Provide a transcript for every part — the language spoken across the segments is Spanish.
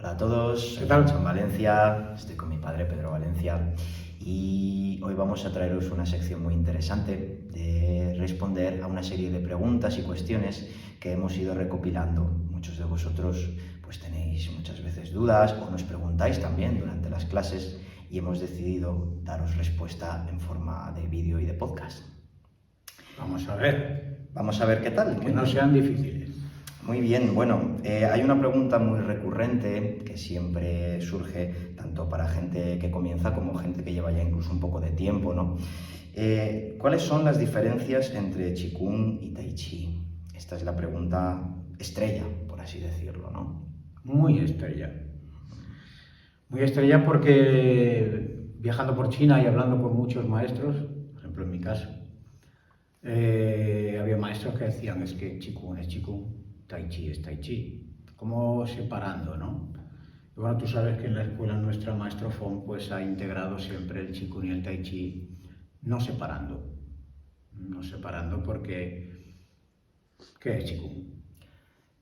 Hola a todos, ¿Qué tal? soy en Valencia, estoy con mi padre Pedro Valencia y hoy vamos a traeros una sección muy interesante de responder a una serie de preguntas y cuestiones que hemos ido recopilando. Muchos de vosotros pues tenéis muchas veces dudas o nos preguntáis también durante las clases y hemos decidido daros respuesta en forma de vídeo y de podcast. Vamos a ver, Vamos a ver qué tal. que no sean difíciles. Muy bien, bueno, hay una pregunta muy recurrente que siempre surge tanto para gente que comienza como gente que lleva ya incluso un poco de tiempo, ¿no? ¿Cuáles son las diferencias entre Qigong y Tai Chi? Esta es la pregunta estrella, por así decirlo, ¿no? Muy estrella. Muy estrella porque viajando por China y hablando con muchos maestros, por ejemplo en mi caso, había maestros que decían es que Qigong es Qigong, Tai Chi es Tai Chi, como separando, ¿no? Y bueno, tú sabes que en la escuela nuestra Maestro Fong pues ha integrado siempre el Qigong y el Tai Chi, no separando porque ¿qué es Qigong?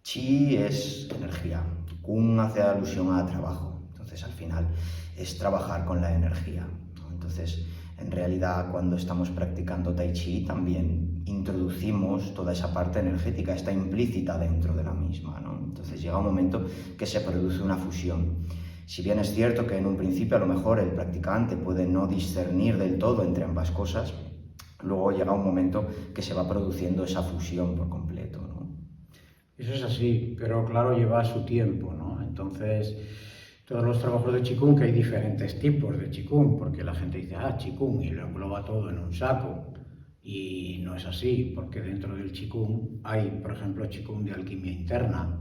Chi es energía, Kung hace alusión a trabajo, entonces al final es trabajar con la energía, ¿no? Entonces, en realidad cuando estamos practicando Tai Chi también introducimos toda esa parte energética, está implícita dentro de la misma, ¿no? Entonces llega un momento que se produce una fusión. Si bien es cierto que en un principio a lo mejor el practicante puede no discernir del todo entre ambas cosas, luego llega un momento que se va produciendo esa fusión por completo, ¿no? Eso es así, pero claro, lleva su tiempo, ¿no? Entonces, todos los trabajos de Qigong, que hay diferentes tipos de Qigong, porque la gente dice, Qigong, y lo engloba todo en un saco. Y no es así, porque dentro del Qigong hay, por ejemplo, Qigong de alquimia interna.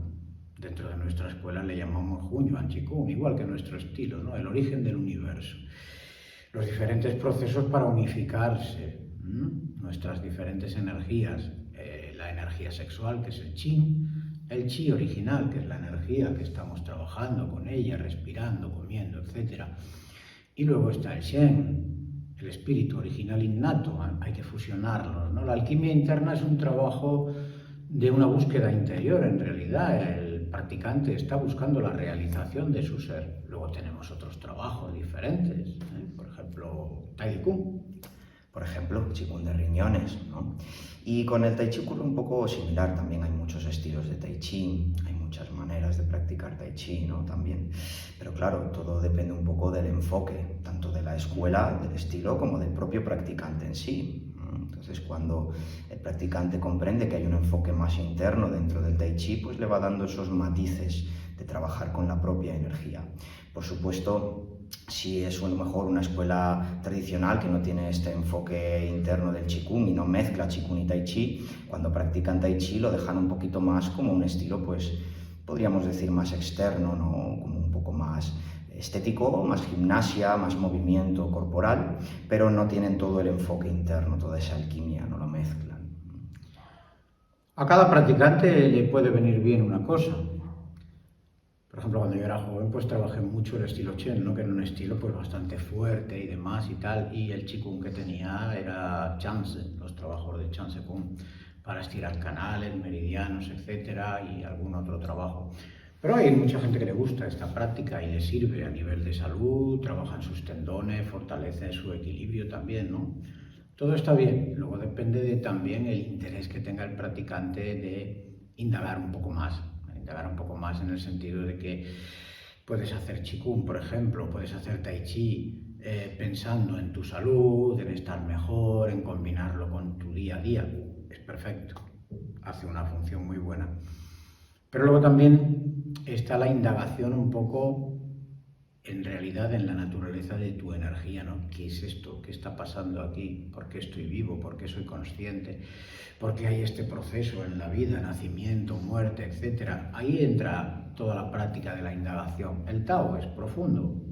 Dentro de nuestra escuela le llamamos Hunyuan Qigong, igual que nuestro estilo, ¿no? El origen del universo. Los diferentes procesos para unificarse, nuestras diferentes energías. La energía sexual, que es el chi original, que es la energía que estamos trabajando con ella, respirando, comiendo, etc. Y luego está el shen, el espíritu original innato, hay que fusionarlos, ¿no? La alquimia interna es un trabajo de una búsqueda interior, en realidad. El practicante está buscando la realización de su ser. Luego tenemos otros trabajos diferentes, por ejemplo, Tai Kung. Por ejemplo, Qigong de riñones, ¿no? Y con el Tai Chi ocurre un poco similar, también hay muchos estilos de Tai Chi, hay muchas maneras de practicar Tai Chi, ¿no? También, pero claro, todo depende un poco del enfoque, tanto de la escuela, del estilo, como del propio practicante en sí. Entonces, cuando el practicante comprende que hay un enfoque más interno dentro del Tai Chi, pues le va dando esos matices de trabajar con la propia energía. Por supuesto, si es a lo mejor una escuela tradicional que no tiene este enfoque interno del Qigong y no mezcla Qigong y Tai Chi, cuando practican Tai Chi lo dejan un poquito más como un estilo, pues podríamos decir más externo, ¿no? Como un poco más estético, más gimnasia, más movimiento corporal, pero no tienen todo el enfoque interno, toda esa alquimia, no lo mezclan. A cada practicante le puede venir bien una cosa. Por ejemplo, cuando yo era joven, pues trabajé mucho el estilo Chen, ¿no? Que era un estilo pues bastante fuerte y demás y tal, y el Qigong que tenía era Chanse, los trabajos de Chanse Kung, para estirar canales, meridianos, etcétera, y algún otro trabajo. Pero hay mucha gente que le gusta esta práctica y le sirve a nivel de salud, trabaja en sus tendones, fortalece su equilibrio también, ¿no? Todo está bien, luego depende de también el interés que tenga el practicante de indagar un poco más en el sentido de que puedes hacer Qigong, por ejemplo, puedes hacer Tai Chi pensando en tu salud, en estar mejor, en combinarlo con tu día a día. Es perfecto, hace una función muy buena. Pero luego también está la indagación un poco en realidad en la naturaleza de tu energía, ¿no? ¿Qué es esto? ¿Qué está pasando aquí? ¿Por qué estoy vivo? ¿Por qué soy consciente? ¿Por qué hay este proceso en la vida, nacimiento, muerte, etcétera? Ahí entra toda la práctica de la indagación. El Tao es profundo.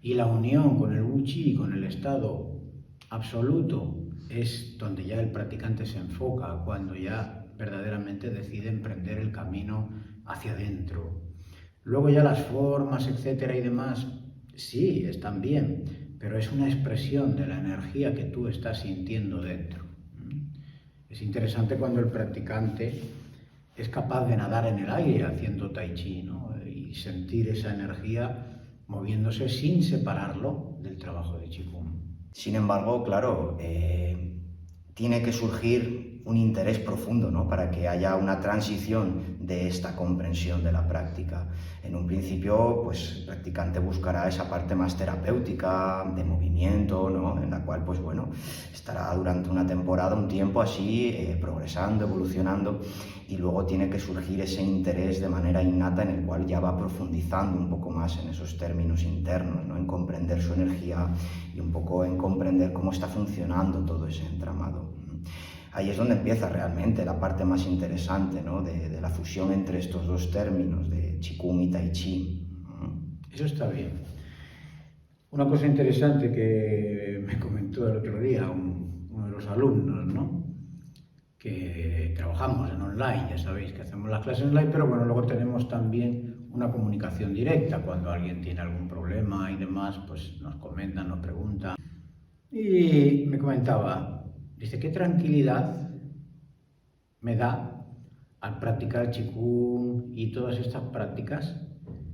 Y la unión con el Wu Chi, con el estado absoluto, es donde ya el practicante se enfoca, cuando ya verdaderamente decide emprender el camino hacia adentro. Luego ya las formas, etcétera y demás, sí, están bien, pero es una expresión de la energía que tú estás sintiendo dentro. Es interesante cuando el practicante es capaz de nadar en el aire haciendo Tai Chi, ¿no? Y y sentir esa energía moviéndose sin separarlo del trabajo de Qigong. Sin embargo, claro, tiene que surgir un interés profundo, ¿no? Para que haya una transición de esta comprensión de la práctica. En un principio, pues el practicante buscará esa parte más terapéutica, de movimiento, ¿no? En la cual, pues bueno, estará durante una temporada, un tiempo así, progresando, evolucionando, y luego tiene que surgir ese interés de manera innata en el cual ya va profundizando un poco más en esos términos internos, ¿no? En comprender su energía y un poco en comprender cómo está funcionando todo ese entramado. Ahí es donde empieza realmente la parte más interesante, ¿no? de la fusión entre estos dos términos, de Qigong y Tai Chi. Eso está bien. Una cosa interesante que me comentó el otro día uno de los alumnos, ¿no? Que trabajamos en online, ya sabéis que hacemos las clases online, pero bueno, luego tenemos también una comunicación directa. Cuando alguien tiene algún problema y demás, pues nos comentan, nos preguntan. Y me comentaba, dice, qué tranquilidad me da al practicar Qigong y todas estas prácticas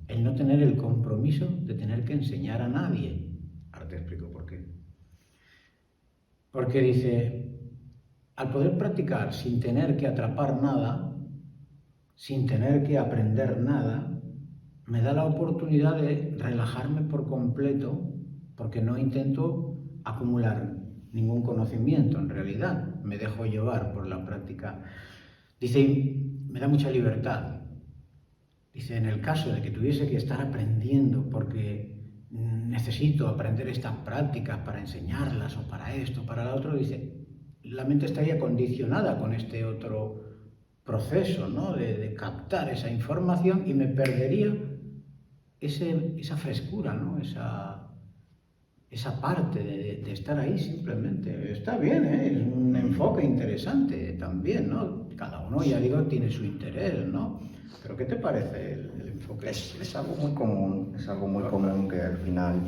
el no tener el compromiso de tener que enseñar a nadie. Ahora te explico por qué. Porque dice, al poder practicar sin tener que atrapar nada, sin tener que aprender nada, me da la oportunidad de relajarme por completo porque no intento acumular ningún conocimiento en realidad, me dejo llevar por la práctica. Dice, me da mucha libertad. Dice, en el caso de que tuviese que estar aprendiendo porque necesito aprender estas prácticas para enseñarlas o para esto, para lo otro, dice, la mente estaría condicionada con este otro proceso, ¿no? de captar esa información y me perdería esa frescura, ¿no? Esa parte de estar ahí simplemente. Está bien, ¿eh? Es un enfoque interesante también, ¿no? Cada uno, ya digo, tiene su interés, ¿no? Pero ¿qué te parece el enfoque? Es algo muy común, que al final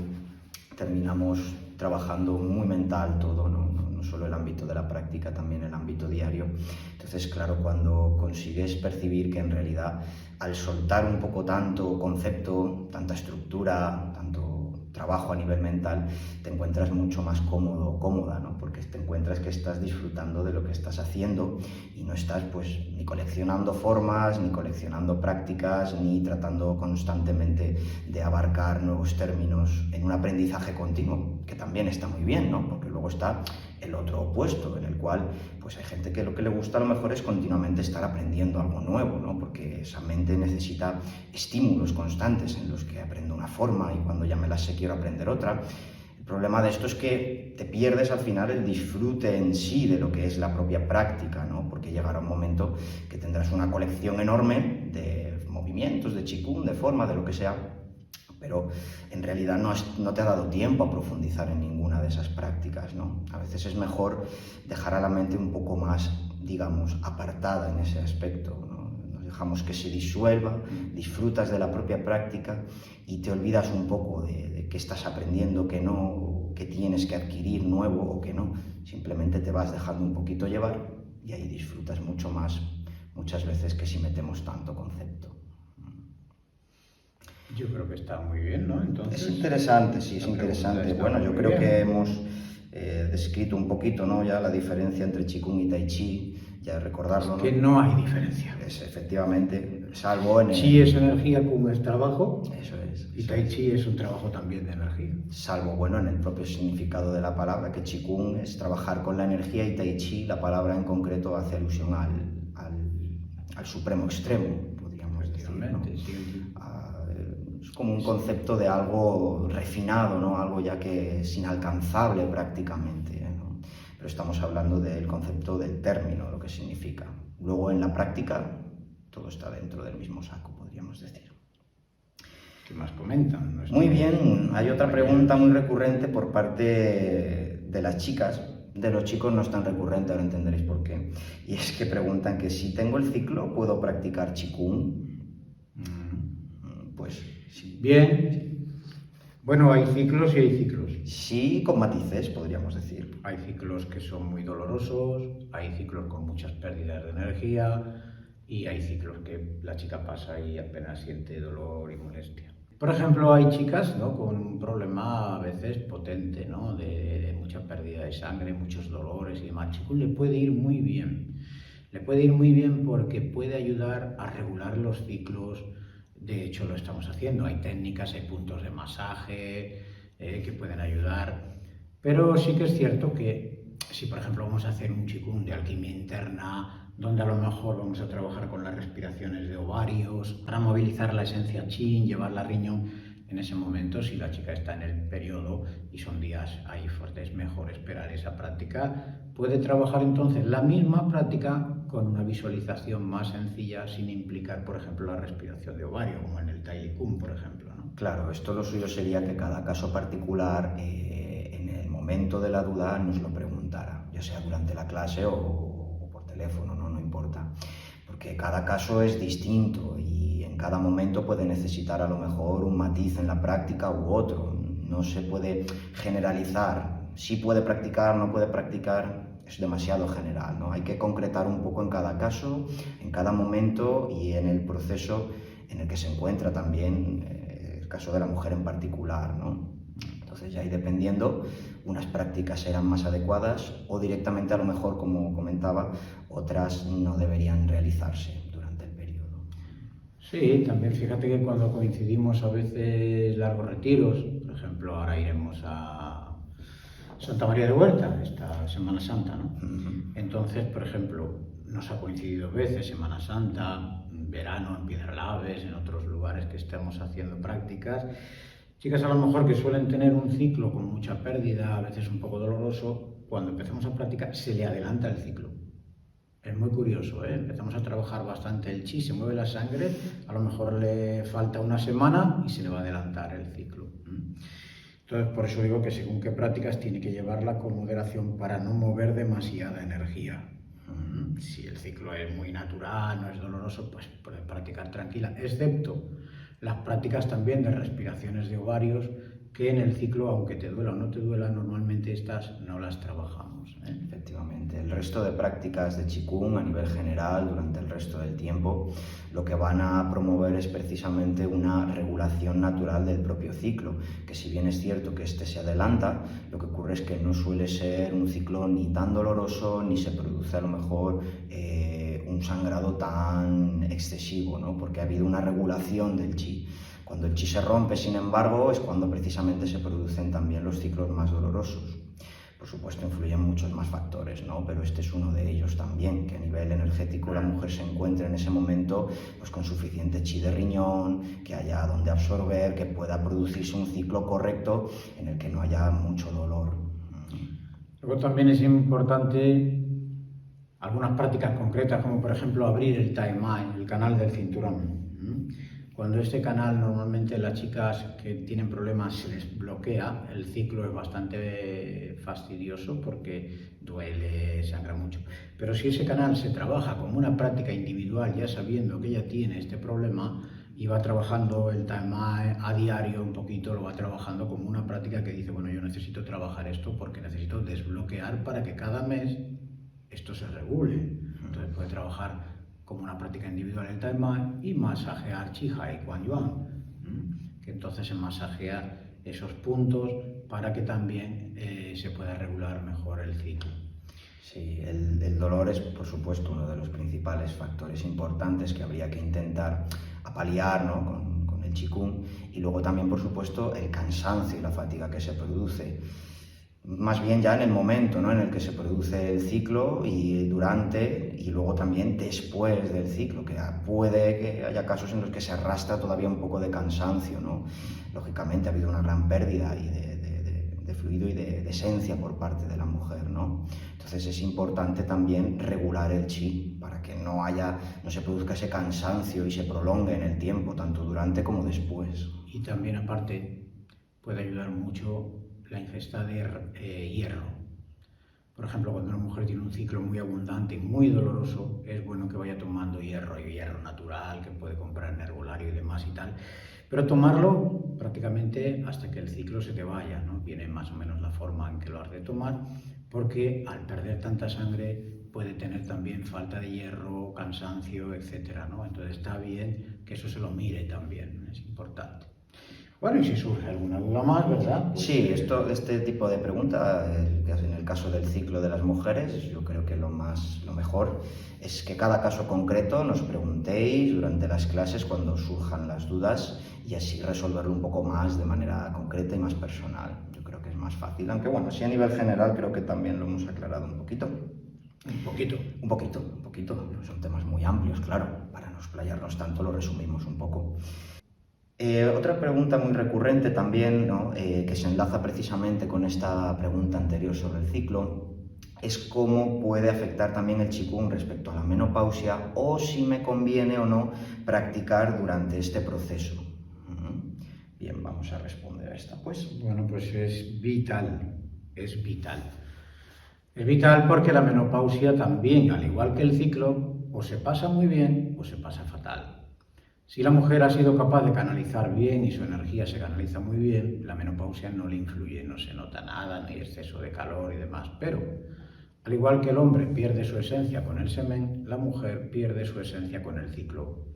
terminamos trabajando muy mental todo, ¿no? No solo el ámbito de la práctica, también el ámbito diario. Entonces, claro, cuando consigues percibir que en realidad al soltar un poco tanto concepto, tanta estructura, tanto trabajo a nivel mental, te encuentras mucho más cómodo o cómoda, ¿no? Porque te encuentras que estás disfrutando de lo que estás haciendo y no estás pues ni coleccionando formas, ni coleccionando prácticas, ni tratando constantemente de abarcar nuevos términos en un aprendizaje continuo, que también está muy bien, ¿no? Porque luego está el otro opuesto, en el cual pues hay gente que lo que le gusta a lo mejor es continuamente estar aprendiendo algo nuevo, ¿no? Porque esa mente necesita estímulos constantes en los que aprendo una forma y cuando ya me la sé quiero aprender otra. El problema de esto es que te pierdes al final el disfrute en sí de lo que es la propia práctica, ¿no? Porque llegará un momento que tendrás una colección enorme de movimientos, de Qigong, de forma, de lo que sea, pero en realidad no te ha dado tiempo a profundizar en ninguna de esas prácticas, ¿no? A veces es mejor dejar a la mente un poco más, digamos, apartada en ese aspecto, ¿no? Nos dejamos que se disuelva, disfrutas de la propia práctica y te olvidas un poco de qué estás aprendiendo, qué no, qué tienes que adquirir nuevo o qué no. Simplemente te vas dejando un poquito llevar y ahí disfrutas mucho más, muchas veces, que si metemos tanto concepto. Yo creo que está muy bien, ¿no? Entonces, es interesante, sí, es interesante. Bueno, yo creo que hemos descrito un poquito, ¿no? Ya la diferencia entre Qigong y Tai Chi, ya recordarlo, ¿no? Que no hay diferencia. Efectivamente, salvo en el... Chi es energía, Kung es trabajo. Eso es. Y Tai Chi es un trabajo también de energía. Salvo, bueno, en el propio significado de la palabra, que Qigong es trabajar con la energía y Tai Chi, la palabra en concreto, hace alusión al supremo extremo, podríamos decir, ¿no? Sí. Es como un concepto de algo refinado, ¿no? Algo ya que es inalcanzable prácticamente, ¿no? Pero estamos hablando del concepto del término, lo que significa. Luego en la práctica todo está dentro del mismo saco, podríamos decir. ¿Qué más comentan? Muy bien, hay otra pregunta muy recurrente por parte de las chicas. De los chicos no es tan recurrente, ahora entenderéis por qué. Y es que preguntan que si tengo el ciclo, ¿puedo practicar Qigong? Pues sí. Bien. Bueno, hay ciclos y hay ciclos. Sí, con matices, podríamos decir. Hay ciclos que son muy dolorosos, hay ciclos con muchas pérdidas de energía y hay ciclos que la chica pasa y apenas siente dolor y molestia. Por ejemplo, hay chicas, ¿no?, con un problema a veces potente, ¿no?, de mucha pérdida de sangre, muchos dolores y demás. Al chico le puede ir muy bien. Le puede ir muy bien porque puede ayudar a regular los ciclos. De hecho, lo estamos haciendo. Hay técnicas, hay puntos de masaje que pueden ayudar. Pero sí que es cierto que si, por ejemplo, vamos a hacer un qigong de alquimia interna, donde a lo mejor vamos a trabajar con las respiraciones de ovarios, para movilizar la esencia Qin, llevarla a riñón, en ese momento, si la chica está en el periodo y son días ahí fuertes, es mejor esperar esa práctica. Puede trabajar entonces la misma práctica con una visualización más sencilla, sin implicar, por ejemplo, la respiración de ovario, como en el Tai Kung, por ejemplo, ¿no? Claro, esto lo suyo sería que cada caso particular, en el momento de la duda, nos lo preguntara, ya sea durante la clase o por teléfono, ¿no? No importa, porque cada caso es distinto y en cada momento puede necesitar a lo mejor un matiz en la práctica u otro. No se puede generalizar. Sí puede practicar, no puede practicar, es demasiado general, ¿no? Hay que concretar un poco en cada caso, en cada momento y en el proceso en el que se encuentra también el caso de la mujer en particular, ¿no? Entonces ya ahí dependiendo, unas prácticas serán más adecuadas o directamente a lo mejor, como comentaba, otras no deberían realizarse durante el periodo. Sí, también fíjate que cuando coincidimos a veces largos retiros, por ejemplo, ahora iremos a Santa María de Huerta, esta Semana Santa, ¿no? Entonces, por ejemplo, nos ha coincidido veces Semana Santa, verano en Piedralaves, en otros lugares que estamos haciendo prácticas. Chicas a lo mejor que suelen tener un ciclo con mucha pérdida, a veces un poco doloroso, cuando empezamos a practicar se le adelanta el ciclo. Es muy curioso, ¿eh? Empezamos a trabajar bastante el chi, se mueve la sangre, a lo mejor le falta una semana y se le va a adelantar el ciclo. Entonces, por eso digo que según qué prácticas tiene que llevarla con moderación para no mover demasiada energía. Si el ciclo es muy natural, no es doloroso, pues puede practicar tranquila, excepto las prácticas también de respiraciones de ovarios, que en el ciclo, aunque te duela o no te duela, normalmente estas no las trabajamos, ¿eh? Efectivamente, el resto de prácticas de Qigong a nivel general durante el resto del tiempo lo que van a promover es precisamente una regulación natural del propio ciclo, que si bien es cierto que este se adelanta, lo que ocurre es que no suele ser un ciclo ni tan doloroso ni se produce a lo mejor un sangrado tan excesivo, ¿no? Porque ha habido una regulación del chi. Cuando el chi se rompe, sin embargo, es cuando precisamente se producen también los ciclos más dolorosos. Por supuesto, influyen muchos más factores, ¿no? Pero este es uno de ellos también, que a nivel energético la mujer se encuentre en ese momento pues, con suficiente chi de riñón, que haya donde absorber, que pueda producirse un ciclo correcto en el que no haya mucho dolor. Luego también es importante algunas prácticas concretas, como por ejemplo abrir el Tai Mai, el canal del cinturón. Cuando este canal, normalmente las chicas que tienen problemas se les bloquea, el ciclo es bastante fastidioso porque duele, sangra mucho. Pero si ese canal se trabaja como una práctica individual, ya sabiendo que ella tiene este problema, y va trabajando el Tai Mai a diario un poquito, lo va trabajando como una práctica que dice, bueno, yo necesito trabajar esto porque necesito desbloquear para que cada mes esto se regule. Entonces puede trabajar como una práctica individual el Tai Mai y masajear Chi Hai Quan Yuan, que entonces se masajea esos puntos para que también se pueda regular mejor el ciclo. Sí, el dolor es, por supuesto, uno de los principales factores importantes que habría que intentar apaliar, ¿no? con el Qigong, y luego también, por supuesto, el cansancio y la fatiga que se produce. Más bien ya en el momento, ¿no? en el que se produce el ciclo y durante y luego también después del ciclo, que puede que haya casos en los que se arrastra todavía un poco de cansancio, ¿no? Lógicamente ha habido una gran pérdida y de fluido y de esencia por parte de la mujer, ¿no? Entonces es importante también regular el chi para que no se produzca ese cansancio y se prolongue en el tiempo, tanto durante como después. Y también aparte puede ayudar mucho la ingesta de hierro. Por ejemplo, cuando una mujer tiene un ciclo muy abundante y muy doloroso, es bueno que vaya tomando hierro, y hierro natural que puede comprar en herbolario y demás y tal, pero tomarlo prácticamente hasta que el ciclo se te vaya, ¿no? Viene más o menos la forma en que lo has de tomar, porque al perder tanta sangre puede tener también falta de hierro, cansancio, etcétera, ¿no? Entonces está bien que eso se lo mire también, es importante. Bueno, y si surge alguna duda más, ¿verdad? Pues, Sí, este tipo de pregunta, en el caso del ciclo de las mujeres, yo creo que lo mejor es que cada caso concreto nos preguntéis durante las clases cuando surjan las dudas y así resolverlo un poco más de manera concreta y más personal. Yo creo que es más fácil, aunque bueno, sí a nivel general creo que también lo hemos aclarado un poquito. Un poquito. Son temas muy amplios, claro. Para no explayarnos tanto lo resumimos un poco. Otra pregunta muy recurrente también, ¿no? Que se enlaza precisamente con esta pregunta anterior sobre el ciclo, es cómo puede afectar también el Qigong respecto a la menopausia o si me conviene o no practicar durante este proceso. Bien, vamos a responder a esta, pues. Bueno, pues es vital, es vital. Es vital porque la menopausia también, al igual que el ciclo, o se pasa muy bien o se pasa fatal. Si la mujer ha sido capaz de canalizar bien y su energía se canaliza muy bien, la menopausia no le influye, no se nota nada, ni exceso de calor y demás. Pero, al igual que el hombre pierde su esencia con el semen, la mujer pierde su esencia con el ciclo.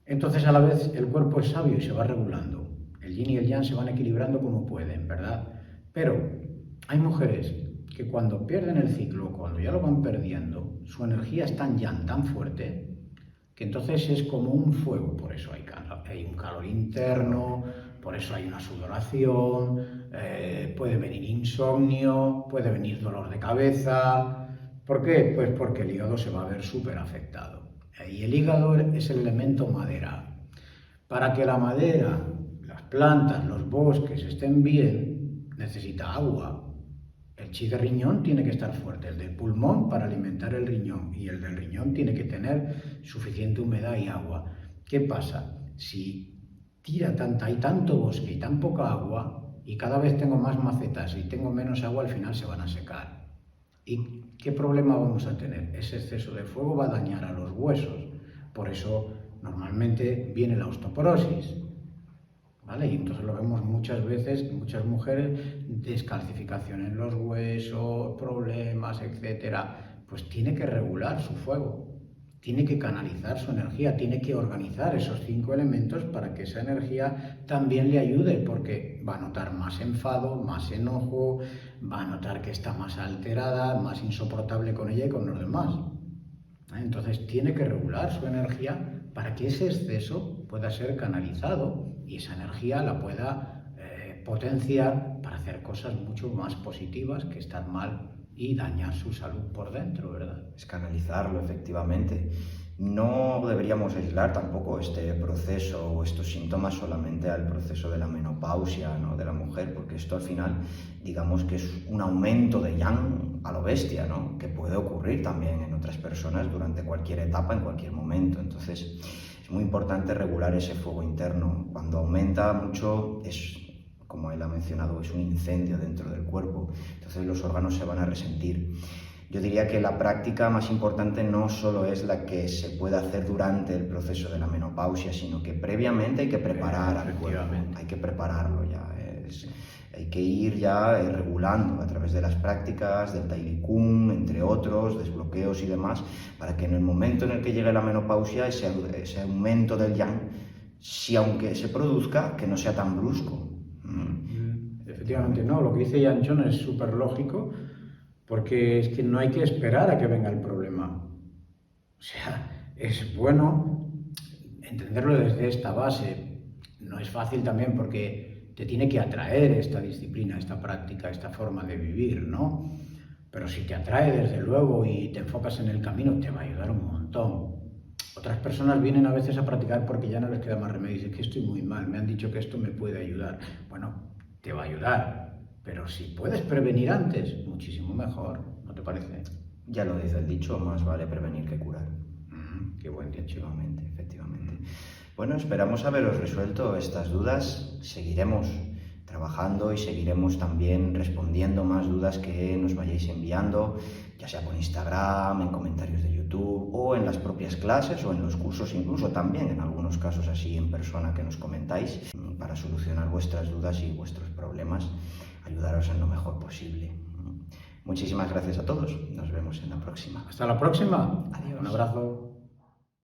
Entonces, a la vez, el cuerpo es sabio y se va regulando. El yin y el yang se van equilibrando como pueden, ¿verdad? Pero hay mujeres que cuando pierden el ciclo, cuando ya lo van perdiendo, su energía es tan yang, tan fuerte, que entonces es como un fuego. Por eso hay un calor interno, por eso hay una sudoración, puede venir insomnio, puede venir dolor de cabeza. ¿Por qué? Pues porque el hígado se va a ver súper afectado. Y el hígado es el elemento madera. Para que la madera, las plantas, los bosques estén bien, necesita agua. El chi de riñón tiene que estar fuerte, el del pulmón para alimentar el riñón y el del riñón tiene que tener suficiente humedad y agua. ¿Qué pasa? Si hay tanto bosque y tan poca agua y cada vez tengo más macetas y tengo menos agua, al final se van a secar. ¿Y qué problema vamos a tener? Ese exceso de fuego va a dañar a los huesos. Por eso normalmente viene la osteoporosis. ¿Vale? Y entonces lo vemos muchas veces, muchas mujeres, descalcificación en los huesos, problemas, etcétera. Pues tiene que regular su fuego, tiene que canalizar su energía, tiene que organizar esos 5 elementos para que esa energía también le ayude, porque va a notar más enfado, más enojo, va a notar que está más alterada, más insoportable con ella y con los demás. Entonces tiene que regular su energía para que ese exceso pueda ser canalizado y esa energía la pueda potenciar para hacer cosas mucho más positivas que estar mal y dañar su salud por dentro, ¿verdad? Es canalizarlo, efectivamente. No deberíamos aislar tampoco este proceso o estos síntomas solamente al proceso de la menopausia, ¿no?, de la mujer, porque esto al final, digamos que es un aumento de yang a lo bestia, ¿no?, que puede ocurrir también en otras personas durante cualquier etapa, en cualquier momento. Entonces, es muy importante regular ese fuego interno. Cuando aumenta mucho, como él ha mencionado, es un incendio dentro del cuerpo. Entonces los órganos se van a resentir. Yo diría que la práctica más importante no solo es la que se puede hacer durante el proceso de la menopausia, sino que previamente hay que preparar al cuerpo, hay que prepararlo ya. Hay que ir ya regulando a través de las prácticas, del Tai Chi Kung, entre otros, desbloqueos y demás, para que en el momento en el que llegue la menopausia, ese aumento del yang, si aunque se produzca, que no sea tan brusco. Efectivamente, no, lo que dice Yang Chon es súper lógico, porque es que no hay que esperar a que venga el problema. O sea, es bueno entenderlo desde esta base. No es fácil también porque te tiene que atraer esta disciplina, esta práctica, esta forma de vivir, ¿no? Pero si te atrae desde luego y te enfocas en el camino, te va a ayudar un montón. Otras personas vienen a veces a practicar porque ya no les queda más remedio. Dicen que estoy muy mal, me han dicho que esto me puede ayudar. Bueno, te va a ayudar, pero si puedes prevenir antes, muchísimo mejor, ¿no te parece? Ya lo dice el dicho, más vale prevenir que curar. Qué buen dicho. Efectivamente. Bueno, esperamos haberos resuelto estas dudas. Seguiremos trabajando y seguiremos también respondiendo más dudas que nos vayáis enviando, ya sea por Instagram, en comentarios de YouTube o en las propias clases o en los cursos, incluso también en algunos casos así en persona que nos comentáis, para solucionar vuestras dudas y vuestros problemas, ayudaros en lo mejor posible. Muchísimas gracias a todos. Nos vemos en la próxima. Hasta la próxima. Adiós. Un abrazo.